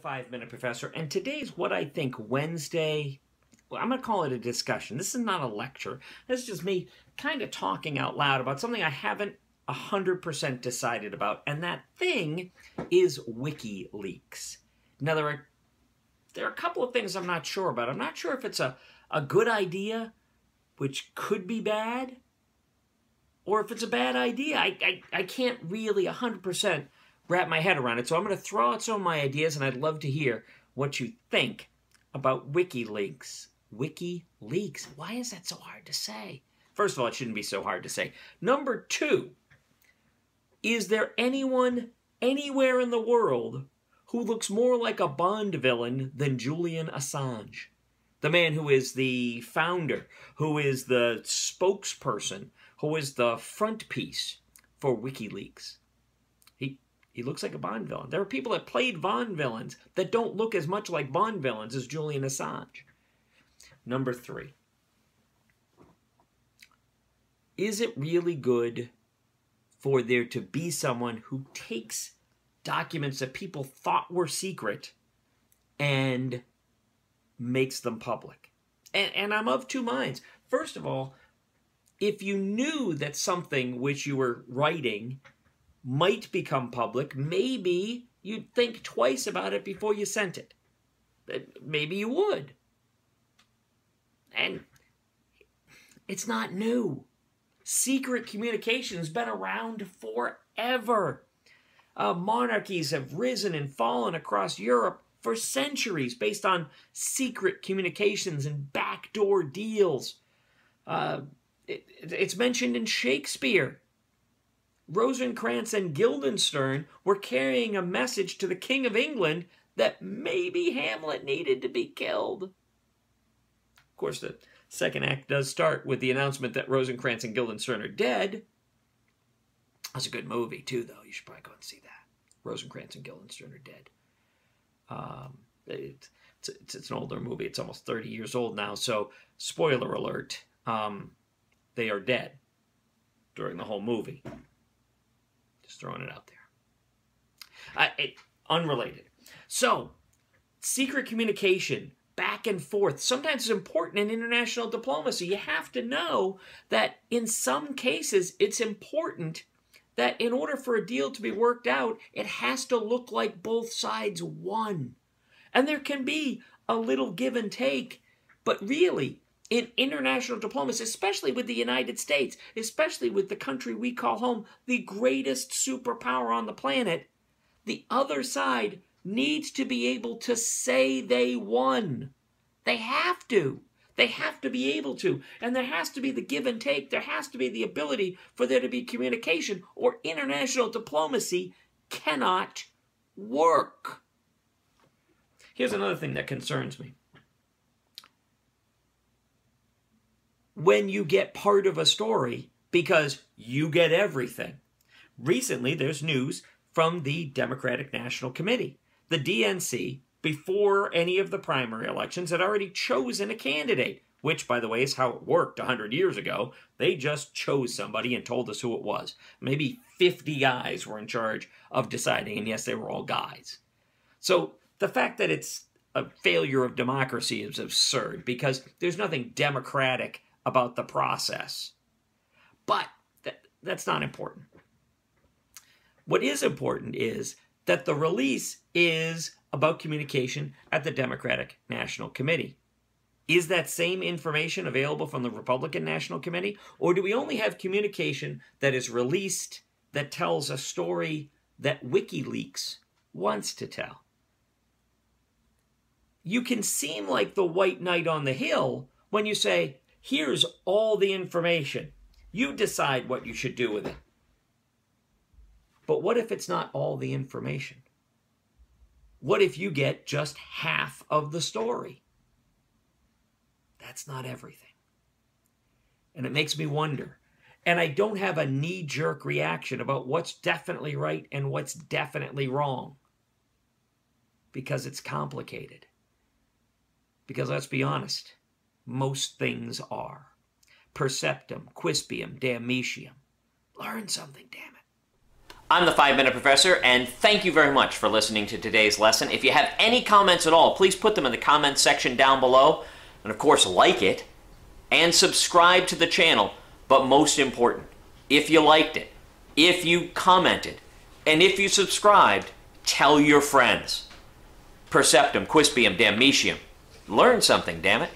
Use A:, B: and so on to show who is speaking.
A: 5-Minute Professor, and today's What I Think Wednesday. Well, I'm going to call it a discussion. This is not a lecture. This is just me kind of talking out loud about something I haven't 100% decided about, and that thing is WikiLeaks. Now, there are a couple of things I'm not sure about. I'm not sure if it's a good idea, which could be bad, or if it's a bad idea. I can't really 100% wrap my head around it. So I'm going to throw out some of my ideas, and I'd love to hear what you think about WikiLeaks. WikiLeaks. Why is that so hard to say? First of all, it shouldn't be so hard to say. Number two, is there anyone anywhere in the world who looks more like a Bond villain than Julian Assange? The man who is the founder, who is the spokesperson, who is the front piece for WikiLeaks. He looks like a Bond villain. There are people that played Bond villains that don't look as much like Bond villains as Julian Assange. Number three. Is it really good for there to be someone who takes documents that people thought were secret and makes them public? And I'm of two minds. First of all, if you knew that something which you were writing might become public, maybe you'd think twice about it before you sent it. Maybe you would. And it's not new. Secret communication has been around forever. Monarchies have risen and fallen across Europe for centuries based on secret communications and backdoor deals. It's mentioned in Shakespeare. Rosencrantz and Guildenstern were carrying a message to the King of England that maybe Hamlet needed to be killed. Of course, the second act does start with the announcement that Rosencrantz and Guildenstern are dead. That's a good movie, too, though. You should probably go and see that. Rosencrantz and Guildenstern are dead. It's an older movie. It's almost 30 years old now, so spoiler alert, they are dead during the whole movie. Just throwing it out there. Unrelated. So, secret communication, back and forth, sometimes it's important in international diplomacy. You have to know that in some cases it's important that in order for a deal to be worked out, it has to look like both sides won. And there can be a little give and take, but really, in international diplomacy, especially with the United States, especially with the country we call home, the greatest superpower on the planet, the other side needs to be able to say they won. They have to. They have to be able to. And there has to be the give and take. There has to be the ability for there to be communication, or international diplomacy cannot work. Here's another thing that concerns me. When you get part of a story because you get everything. Recently, there's news from the Democratic National Committee. The DNC, before any of the primary elections, had already chosen a candidate, which, by the way, is how it worked 100 years ago. They just chose somebody and told us who it was. Maybe 50 guys were in charge of deciding, and yes, they were all guys. So the fact that it's a failure of democracy is absurd, because there's nothing democratic about the process. But that's not important. What is important is that the release is about communication at the Democratic National Committee. Is that same information available from the Republican National Committee? Or do we only have communication that is released that tells a story that WikiLeaks wants to tell? You can seem like the white knight on the hill when you say, here's all the information. You decide what you should do with it. But what if it's not all the information? What if you get just half of the story? That's not everything. And it makes me wonder. And I don't have a knee-jerk reaction about what's definitely right and what's definitely wrong, because it's complicated. Because let's be honest, most things are. Perceptum, quispium, damnatio. Learn something, damn it.
B: I'm the 5-Minute Professor, and thank you very much for listening to today's lesson. If you have any comments at all, please put them in the comments section down below. And of course, like it and subscribe to the channel. But most important, if you liked it, if you commented, and if you subscribed, tell your friends. Perceptum, quispium, damnitium. Learn something, damn it.